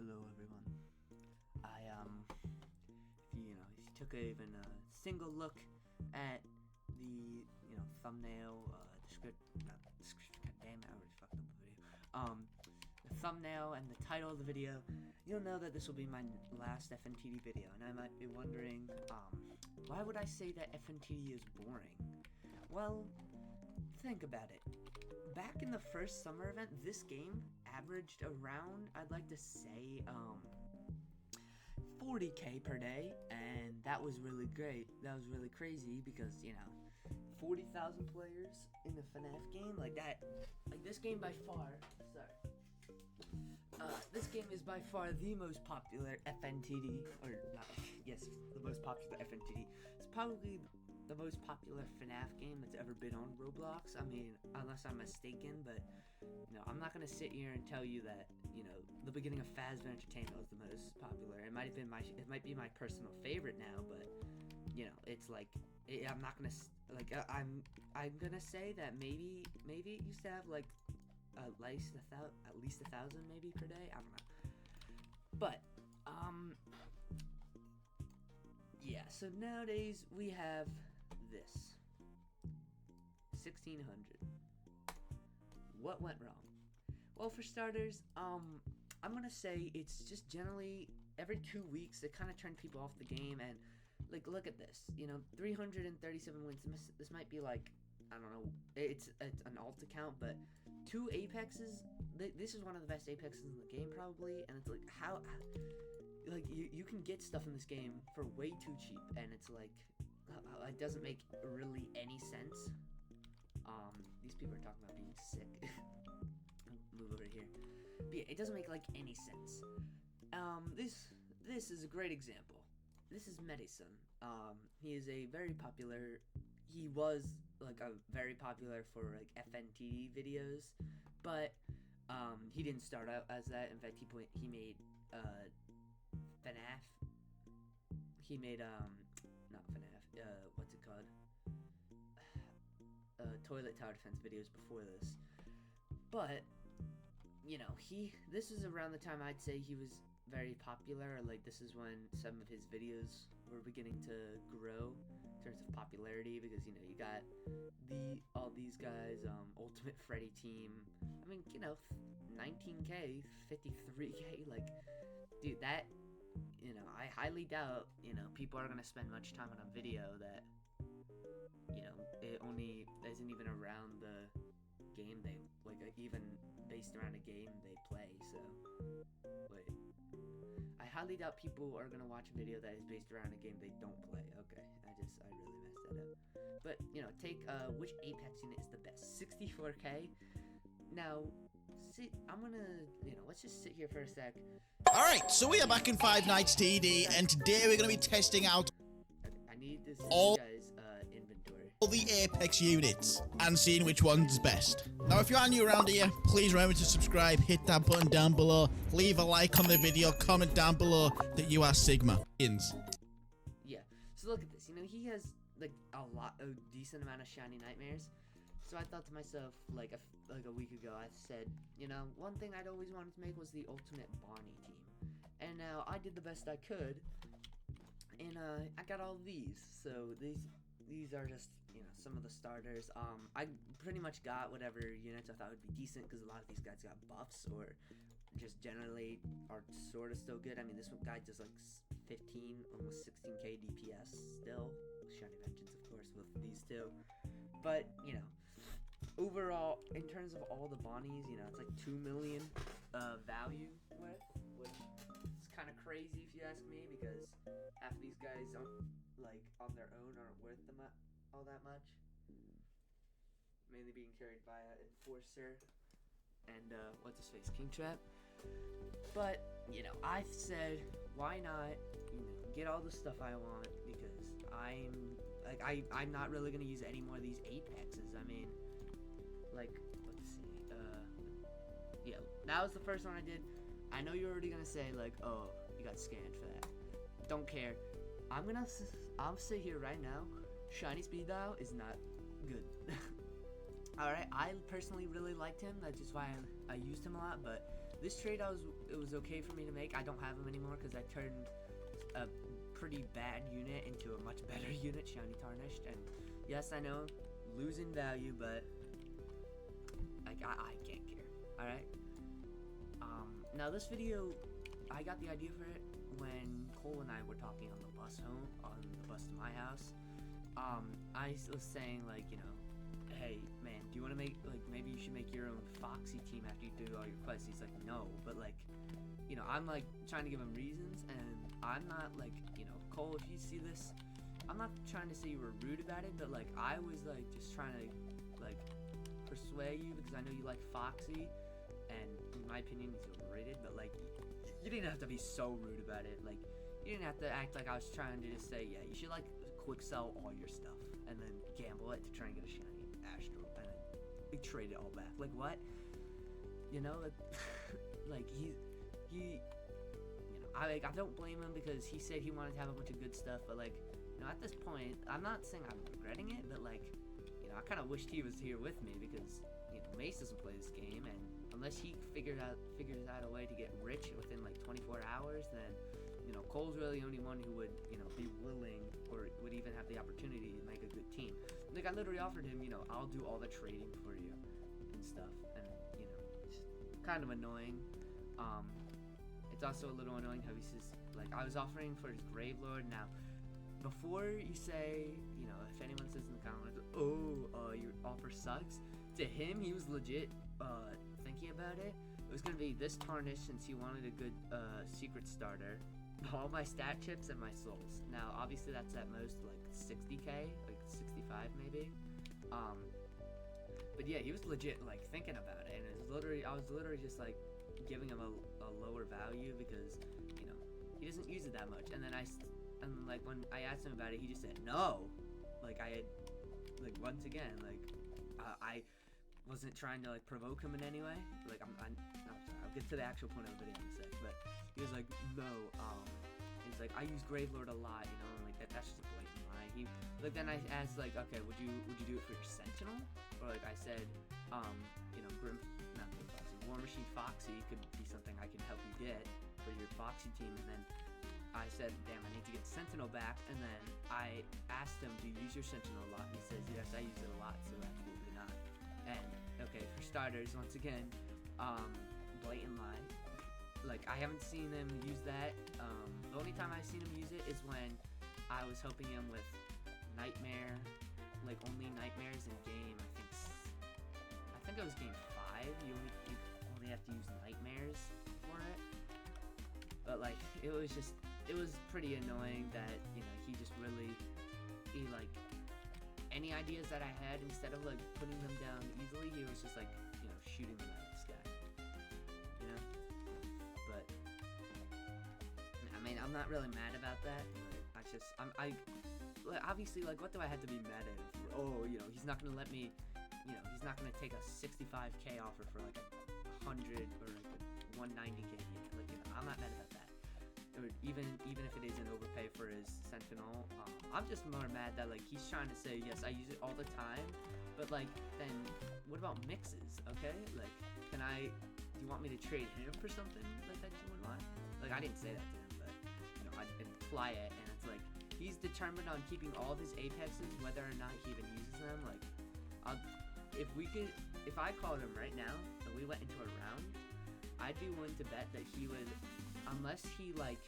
Hello everyone. If you took even a single look at the thumbnail, God damn it, I already fucked up the video. The thumbnail and the title of the video, you'll know that this will be my last Fntd video, and I might be wondering, why would I say that Fntd is boring? Well, think about it. Back in the first summer event, this game averaged around, I'd like to say, 40k per day, and that was really great. That was really crazy because, 40,000 players in the FNAF game, this game by far, this game is by far the most popular Fntd, the most popular Fntd. It's probably the most popular FNAF game that's ever been on Roblox. I mean, unless I'm mistaken, but I'm not gonna sit here and tell you that the beginning of Fazbear Entertainment was the most popular. It might be my personal favorite now, but it's I'm not gonna I'm gonna say that maybe it used to have at least 1,000 maybe per day. I don't know, but yeah. So nowadays we have this 1,600. What went wrong? Well, for starters, I'm gonna say it's just generally every 2 weeks it kind of turned people off the game, and look at this, 337 wins. This might be I don't know, it's an alt account, but 2 apexes. This is one of the best apexes in the game probably, and it's how you can get stuff in this game for way too cheap, and it's it doesn't make really any sense. These people are talking about being sick. Move over here. But yeah, it doesn't make this sense. This is a great example. This is Medicine. He is a very popular. He was very popular for Fntd videos, but he didn't start out as that. In fact, he made FNAF. He made not FNAF. What's it called? Toilet tower defense videos before this, but this is around the time I'd say he was very popular. This is when some of his videos were beginning to grow in terms of popularity, because you got all these guys, Ultimate Freddy team. I mean, 19k, 53k, dude, that I highly doubt people are gonna spend much time on a video that it only isn't even around the game they even based around a game they play. So wait, I highly doubt people are gonna watch a video that is based around a game they don't play. Okay, I really messed that up. But take which Apex unit is the best? 64k. Now, see, I'm gonna let's just sit here for a sec. Alright, so we are back in Five Nights TD, and today we're gonna be testing out I need this guy's inventory. All the Apex units and seeing which one's best. Now, if you are new around here, please remember to subscribe, hit that button down below, leave a like on the video, comment down below that you are Sigma. Yeah, so look at this. He has a decent amount of shiny nightmares. So I thought to myself, a week ago, I said, one thing I'd always wanted to make was the ultimate Bonnie team. And now I did the best I could, and I got all these. So these are just, some of the starters. I pretty much got whatever units I thought would be decent, because a lot of these guys got buffs, or just generally are sort of still good. I mean, this one guy does 15, almost 16k DPS still. Shiny Vengeance, of course, with these two. But, overall, in terms of all the Bonnies, it's 2 million value worth, which is kind of crazy if you ask me, because half of these guys on their own aren't worth all that much. Mainly being carried by an Enforcer and what's his face, King Trap. But I said, why not get all the stuff I want, because I'm not really gonna use any more of these apexes. I mean, let's see, yeah, that was the first one I did. I know you're already gonna say oh, you got scanned for that. Don't care. I'll sit here right now. Shiny speed dial is not good. Alright, I personally really liked him. That's just why I used him a lot, but This trade it was okay for me to make. I don't have him anymore because I turned a pretty bad unit into a much better unit, Shiny Tarnished. And yes, I know, losing value, but like I can't care. All right. Now this video, I got the idea for it when Cole and I were talking on the bus to my house. I was saying, like, you know, hey man, do you want to make, like, maybe you should make your own Foxy team after you do all your quests. He's like, no, but like, you know, I'm like trying to give him reasons, and I'm not like, you know, Cole, if you see this, I'm not trying to say you were rude about it, but like I was like just trying to like persuade you because I know you like Foxy, and in my opinion he's overrated, but like you didn't have to be so rude about it. Like, you didn't have to act like I was trying to just say, yeah, you should like quick sell all your stuff and then gamble it to try and get a shiny Astro and then trade it all back. Like, what? You know, like he you know, I don't blame him because he said he wanted to have a bunch of good stuff, but like, you know, at this point, I'm not saying I'm regretting it, but like, you know, I kind of wished he was here with me because, you know, Mace doesn't play this game, and unless he figures out a way to get rich within like 24 hours, then, you know, Cole's really the only one who would, you know, be willing or would even have the opportunity to make a good team. Like, I literally offered him, you know, I'll do all the trading for you and stuff, and, you know, it's kind of annoying. It's also a little annoying how he says, like, I was offering for his Gravelord. Now, before you say, you know, if anyone says in the comments, oh, your offer sucks, to him, he was legit thinking about it. It was going to be this Tarnish since he wanted a good secret starter, all my stat chips, and my souls. Now, obviously, that's at most, like, 60k, like 65 maybe. But yeah, he was legit, like, thinking about it, and I was literally just, like, giving him a lower value because, you know, he doesn't use it that much. And then like, when I asked him about it, he just said no. Like, I had, like, once again, like, I wasn't trying to, like, provoke him in any way. Like, I'm sorry, I'll get to the actual point of the video in a sec, but he was like, no, he's like, I use Gravelord a lot, you know, and like, that's just a blatant lie. Then I asked, like, okay, would you do it for your Sentinel? Or, like, I said, you know, War Machine Foxy could be something I can help you get for your Foxy team. And then I said, damn, I need to get Sentinel back. And then I asked him, do you use your Sentinel a lot? And he says, yes, I use it a lot, so absolutely not. And, okay, for starters, once again, blatant lie. Like, I haven't seen him use that. The only time I've seen him use it is when I was helping him with Nightmare, like, only Nightmares in game, I think it was game 5. You only have to use Nightmares for it. But like, it was pretty annoying that, you know, he like, any ideas that I had, instead of like putting them down easily, he was just like, you know, shooting them out of the sky. You know? But I mean, I'm not really mad about that. Obviously, like, what do I have to be mad at him for? Oh, you know, he's not gonna let me, you know, he's not gonna take a 65k offer for like a 100 or like a 190k unit. Like, you know, I'm not mad about that. Or even if it is an overpay for his Sentinel, I'm just more mad that, like, he's trying to say, yes, I use it all the time, but like, then what about mixes? Okay, like, do you want me to trade him for something like that you would want? Like, I didn't say that to him, but, you know, I imply it, and it's like, he's determined on keeping all of his Apexes, whether or not he even uses them. Like, if I called him right now and we went into a round, I'd be willing to bet that he would, unless he, like,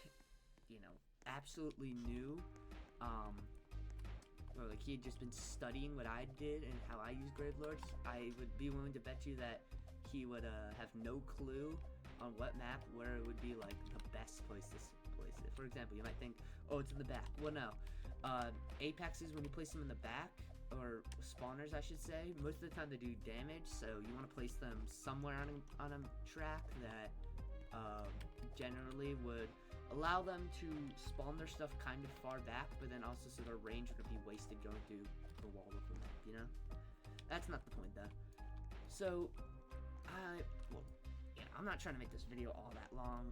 you know, absolutely knew, or like he had just been studying what I did and how I use Gravelords, I would be willing to bet you that he would have no clue on what map where it would be like the best place to place it. For example, you might think, oh, it's in the back. Well, no. Apexes, when you place them in the back, or spawners, I should say, most of the time they do damage, so you want to place them somewhere on a track that generally would allow them to spawn their stuff kind of far back, but then also so their range would be wasted going through the wall of the map, you know? That's not the point, though. So, well, yeah, I'm not trying to make this video all that long.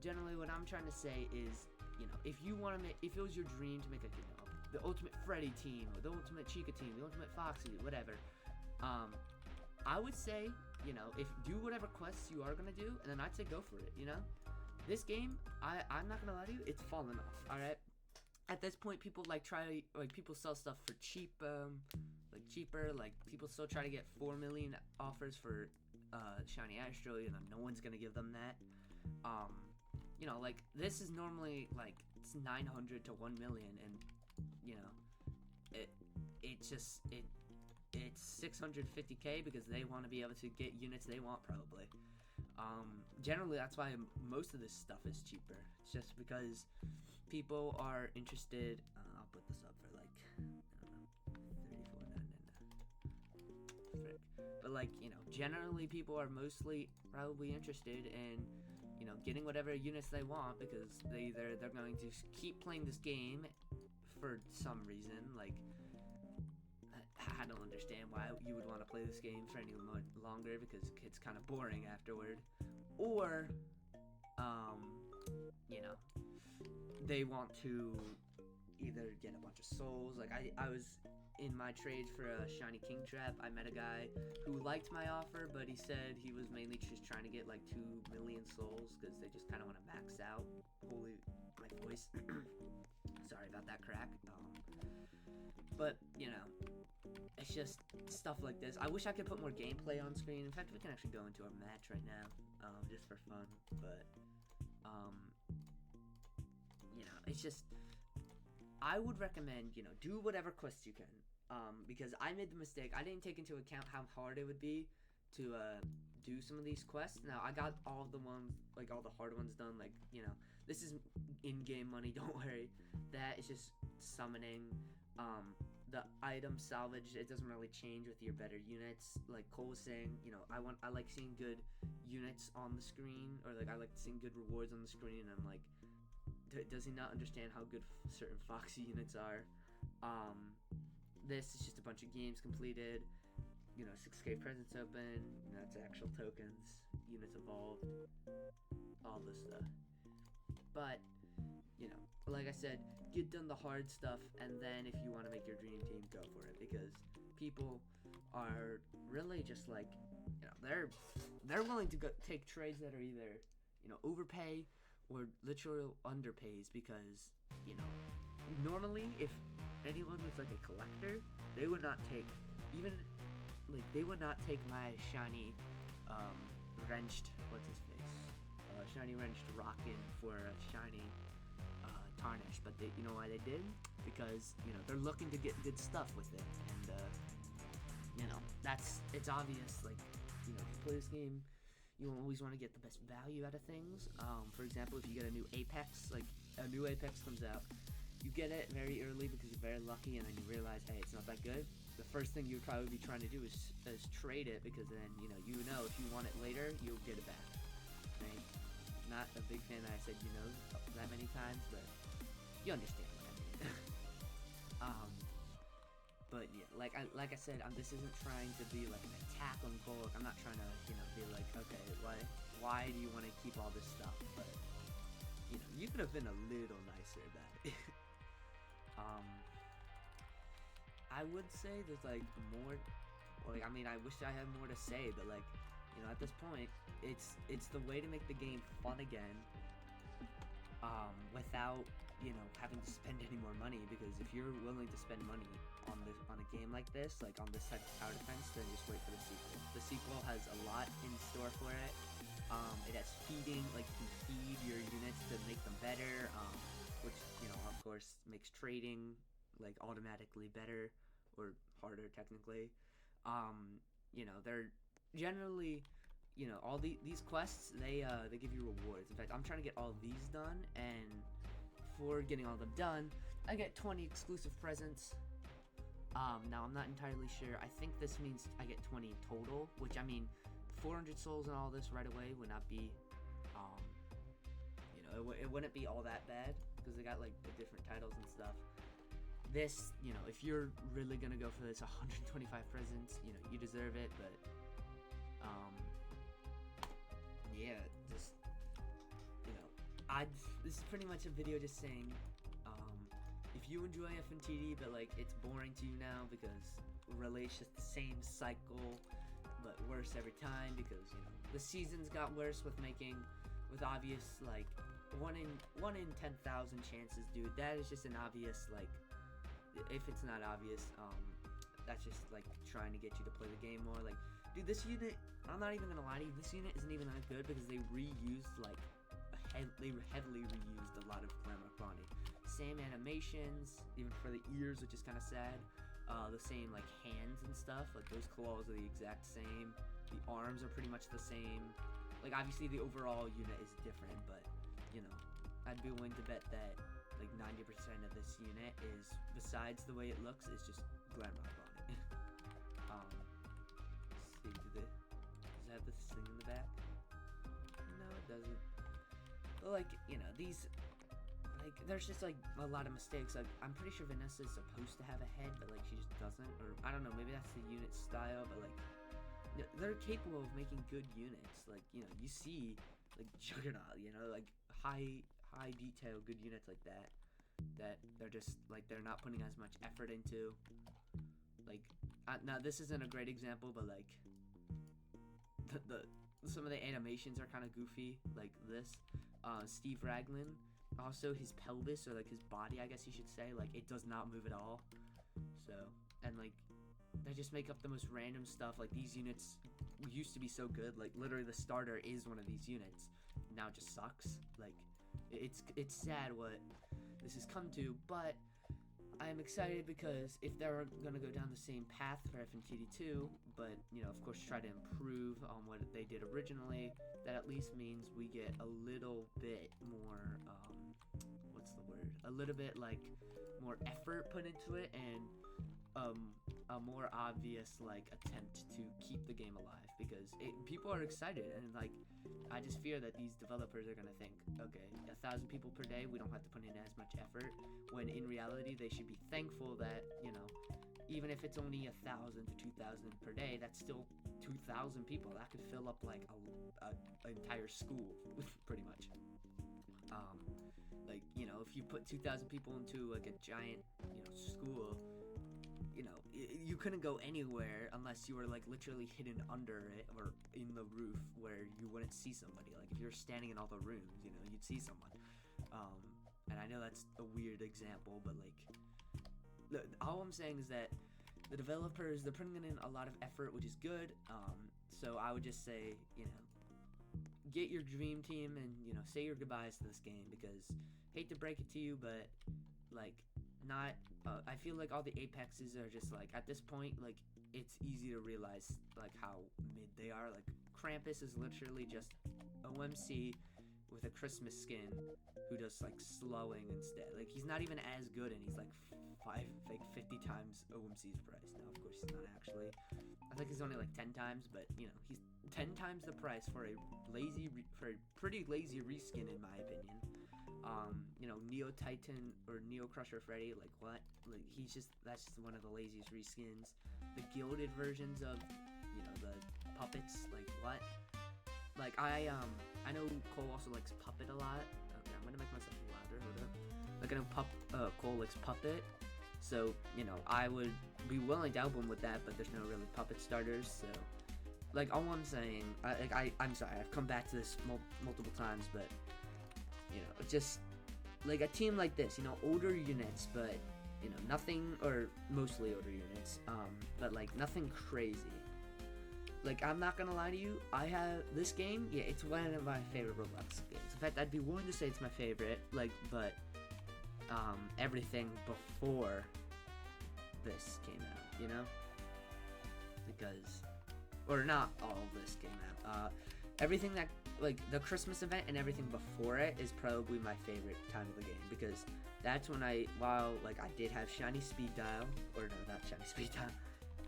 Generally, what I'm trying to say is, you know, if you want to make, if it was your dream to make a, you know, the ultimate Freddy team, or the ultimate Chica team, the ultimate Foxy, whatever, I would say you know, if do whatever quests you are gonna do, and then I'd say go for it. You know, this game, I'm not gonna lie to you, it's fallen off. All right, at this point, people people sell stuff for cheaper. Like people still try to get 4 million offers for shiny Astro. You know, no one's gonna give them that. You know, like this is normally like it's 900 to 1 million, and you know, it's 650k because they want to be able to get units they want probably. Generally that's why most of this stuff is cheaper. It's just because people are interested. I'll put this up for like I don't know, 34.99. But like, you know, generally people are mostly probably interested in, you know, getting whatever units they want because they're going to keep playing this game for some reason. Like I don't understand why you would want to play this game for any longer because it's kind of boring afterward. Or, you know, they want to either get a bunch of souls. Like I was in my trade for a shiny king trap. I met a guy who liked my offer, but he said he was mainly just trying to get like 2 million souls because they just kind of want to max out. Holy, my voice. Sorry about that crack. But, you know, it's just stuff like this. I wish I could put more gameplay on screen. In fact, we can actually go into our match right now, just for fun. But, you know, it's just, I would recommend, you know, do whatever quests you can. Because I made the mistake. I didn't take into account how hard it would be to do some of these quests. Now, I got all of the ones, like all the hard ones done. Like, you know, this is in-game money, don't worry. That is just summoning. The item salvage, it doesn't really change with your better units. Like Cole was saying, you know, I like seeing good units on the screen, or like I like seeing good rewards on the screen. And I'm like, does he not understand how good certain Foxy units are? This is just a bunch of games completed. You know, 6k presents open. You know, that's actual tokens, units evolved, all this stuff. But you know, like I said, get done the hard stuff, and then if you want to make your dream team, go for it, because people are really just like, you know, they're willing to take trades that are either, you know, overpay or literal underpays, because, you know, normally if anyone was like a collector, they would not take my shiny wrenched, what's his face, shiny wrenched Rockin' for a shiny tarnish. But you know why they did? Because, you know, they're looking to get good stuff with it, and you know, it's obvious. Like, you know, if you play this game, you always want to get the best value out of things. For example, if you get a new Apex, like a new Apex comes out, you get it very early because you're very lucky, and then you realize, hey, it's not that good. The first thing you would probably be trying to do is trade it, because then, you know if you want it later, you'll get it back. Right? Not a big fan that I said that many times, but you understand what I mean. But yeah, like I said, this isn't trying to be like an attack on Bulk. I'm not trying to, you know, be like, okay, why do you want to keep all this stuff? But, you know, you could have been a little nicer about it. I would say there's like more, like, I mean, I wish I had more to say, but like, you know, at this point, it's the way to make the game fun again, without, you know, having to spend any more money. Because if you're willing to spend money on a game like this, like on this type of tower defense, then just wait for the sequel. The sequel has a lot in store for it. It has feeding, like you can feed your units to make them better, which, you know, of course makes trading like automatically better, or harder technically. You know, they're generally, you know, all these quests, they give you rewards. In fact, I'm trying to get all of these done, and for getting all of them done, I get 20 exclusive presents. Now I'm not entirely sure. I think this means I get 20 in total, which, I mean, 400 souls and all this right away would not be, you know, it wouldn't be all that bad, because they got like the different titles and stuff. This, you know, if you're really gonna go for this 125 presents, you know, you deserve it. But yeah, just, you know, this is pretty much a video just saying, if you enjoy Fntd but like it's boring to you now because really it's just the same cycle, but worse every time because the seasons got worse with obvious like one in 10,000 chances, dude. That is just an obvious like. If it's not obvious, that's just like trying to get you to play the game more. Like, dude, this unit, I'm not even gonna lie to you, this unit isn't even that good because they reused like they heavily reused a lot of Glamour Bonnie. Same animations, even for the ears, which is kind of sad. The same like hands and stuff, like those claws are the exact same. The arms are pretty much the same. Like obviously the overall unit is different, but I'd be willing to bet that like 90% of this unit is, besides the way it looks, is just Glamour Bonnie. See, does it have this thing in the back? No, it doesn't. But like, these, like, there's just like a lot of mistakes. Like, I'm pretty sure Vanessa is supposed to have a head, but like she just doesn't. Or I don't know, maybe that's the unit style, but like, they're capable of making good units. Like, you see like Juggernaut, like high detail good units like that they're just like they're not putting as much effort into. Like now this isn't a great example, but like the some of the animations are kind of goofy, like this Steve Raglan, also his pelvis, or like his body, I guess you should say, like it does not move at all. So, and like they just make up the most random stuff. Like these units used to be so good, like literally the starter is one of these units, now it just sucks. Like it's sad what this has come to, but I am excited because if they're gonna go down the same path for Fntd 2, but of course try to improve on what they did originally, that at least means we get a little bit more what's the word? A little bit like more effort put into it, and a more obvious like attempt to keep the game alive, because people are excited, and like I just fear that these developers are gonna think, okay, 1,000 people per day, we don't have to put in as much effort, when in reality they should be thankful that even if it's only 1,000 to 2,000 per day, that's still 2,000 people. That could fill up like a entire school pretty much. Like if you put 2,000 people into like a giant school, you couldn't go anywhere unless you were like literally hidden under it or in the roof where you wouldn't see somebody. Like if you're standing in all the rooms, you'd see someone. And I know that's a weird example, but like all I'm saying is that the developers, they're putting in a lot of effort, which is good. So I would just say, get your dream team and say your goodbyes to this game, because hate to break it to you, but like not I feel like all the Apexes are just like, at this point, like it's easy to realize like how mid they are. Like Krampus is literally just OMC with a Christmas skin who does like slowing instead. Like he's not even as good, and he's like 50 times OMC's price. Now of course he's not actually. I think he's only like 10 times, but he's 10 times the price for a pretty lazy reskin in my opinion. Neo Titan or Neo Crusher Freddy, like what? Like that's just one of the laziest reskins. The gilded versions of the puppets, like what? Like I know Cole also likes Puppet a lot. Okay, I'm gonna make myself louder. Hold up. Like I know Cole likes Puppet, so I would be willing to help him with that. But there's no really Puppet starters, so like all I'm saying, I'm sorry, I've come back to this multiple times, but just like a team like this, older units, but nothing, or mostly older units, but like nothing crazy. Like I'm not gonna lie to you, I have this game, yeah, it's one of my favorite Roblox games. In fact, I'd be willing to say it's my favorite, like, but everything before this came out, because, or not all of this came out, everything that, like, the Christmas event and everything before it is probably my favorite time of the game, because that's when while like I did have Shiny Speed Dial, or no, not Shiny Speed Dial,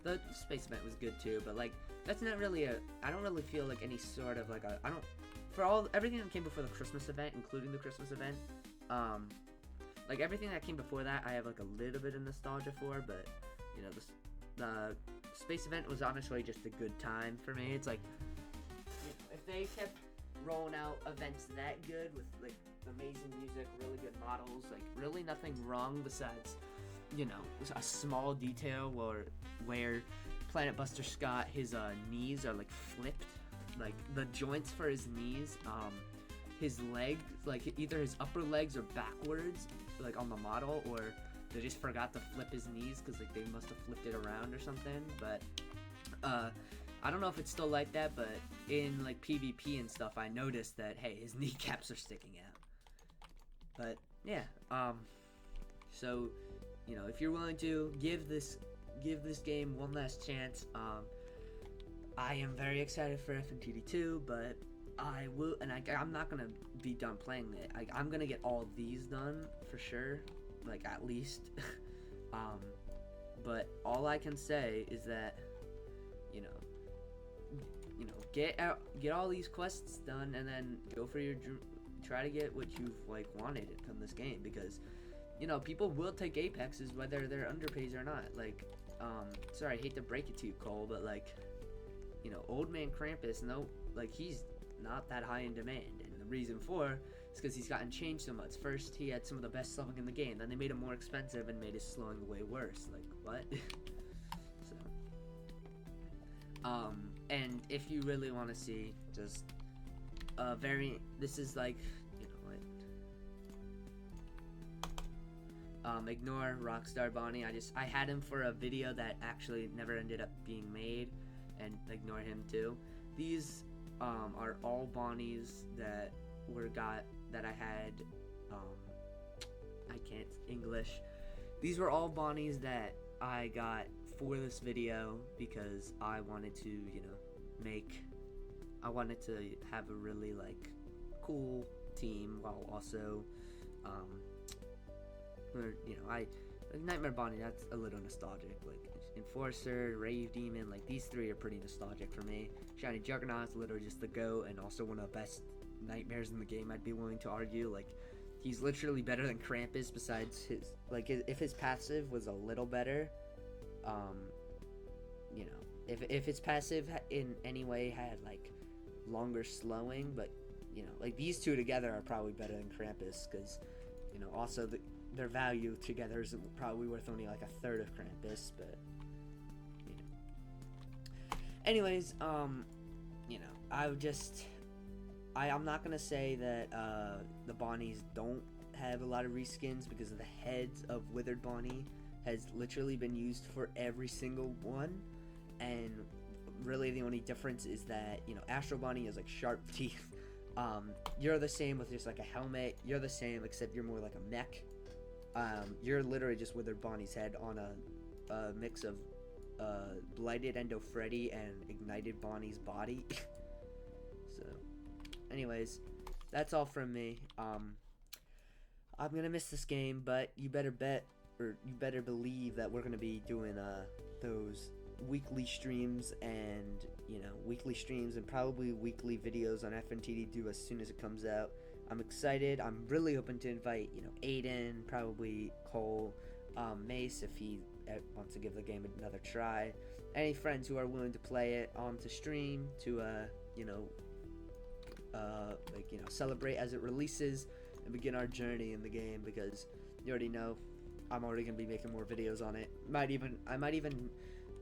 the Space event was good too, but like, that's not really I don't really feel like any sort of like everything that came before the Christmas event, including the Christmas event, like everything that came before that, I have like a little bit of nostalgia for, but the Space event was honestly just a good time for me. It's like, if they kept rolling out events that good with like amazing music, really good models, like really nothing wrong besides a small detail where Planet Buster Scott, his knees are like flipped, like the joints for his knees, his legs, like either his upper legs are backwards, like on the model, or they just forgot to flip his knees because like they must have flipped it around or something. But I don't know if it's still like that, but in like PvP and stuff, I noticed that hey, his kneecaps are sticking out. But yeah, so you know, if you're willing to give this game one last chance, I am very excited for Fntd 2, but I will, and I'm not gonna be done playing it. I'm gonna get all these done for sure, like at least. But all I can say is that, you know, get all these quests done, and then go for your try to get what you've like wanted from this game, because you know people will take Apexes whether they're underpays or not. Like, sorry, I hate to break it to you, Cole, but like, you know, Old Man Krampus, like he's not that high in demand, and the reason for is because he's gotten changed so much. First, he had some of the best slowing in the game, then they made him more expensive and made his slowing way worse. Like, what? So, and if you really want to see just this is like, you know what? Ignore Rockstar Bonnie. I had him for a video that actually never ended up being made, and ignore him too. These are all Bonnies that I had. I can't English. These were all Bonnies that I got for this video because I wanted to, you know, I wanted to have a really like cool team while also, you know, like Nightmare Bonnie, that's a little nostalgic. Like Enforcer, Rave Demon, like these three are pretty nostalgic for me. Shiny Juggernaut's literally just the GOAT and also one of the best nightmares in the game, I'd be willing to argue. Like, he's literally better than Krampus besides his, like, if his passive was a little better, you know, if his passive in any way had, like, longer slowing, but, you know, like, these two together are probably better than Krampus, because, you know, also their value together is probably worth only, like, a third of Krampus, but, you know. Anyways, you know, I'm not gonna say that the Bonnies don't have a lot of reskins, because the heads of Withered Bonnie has literally been used for every single one, and really the only difference is that, you know, Astro Bonnie has like sharp teeth. You're the same with just like a helmet. You're the same except you're more like a mech. You're literally just Withered Bonnie's head on a mix of Blighted Endo Freddy and Ignited Bonnie's body. So, anyways, that's all from me. I'm gonna miss this game, but you better bet, or you better believe that we're gonna be doing those weekly streams and, you know, probably weekly videos on Fntd 2 as soon as it comes out. I'm excited. I'm really hoping to invite, you know, Aiden, probably Cole, Mace if he wants to give the game another try. Any friends who are willing to play it onto stream to, you know, like, you know, celebrate as it releases and begin our journey in the game, because you already know I'm already gonna be making more videos on it. I might even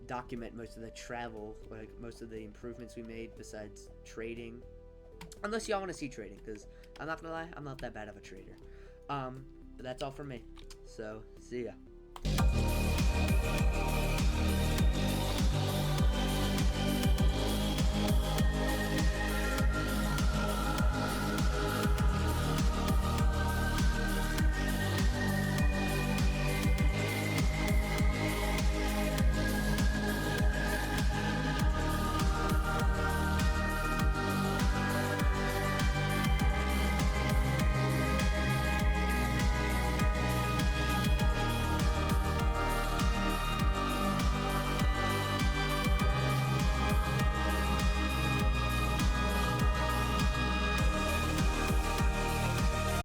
document most of the travel, like most of the improvements we made besides trading, unless y'all want to see trading, because I'm not gonna lie, I'm not that bad of a trader. But that's all from me, so see ya.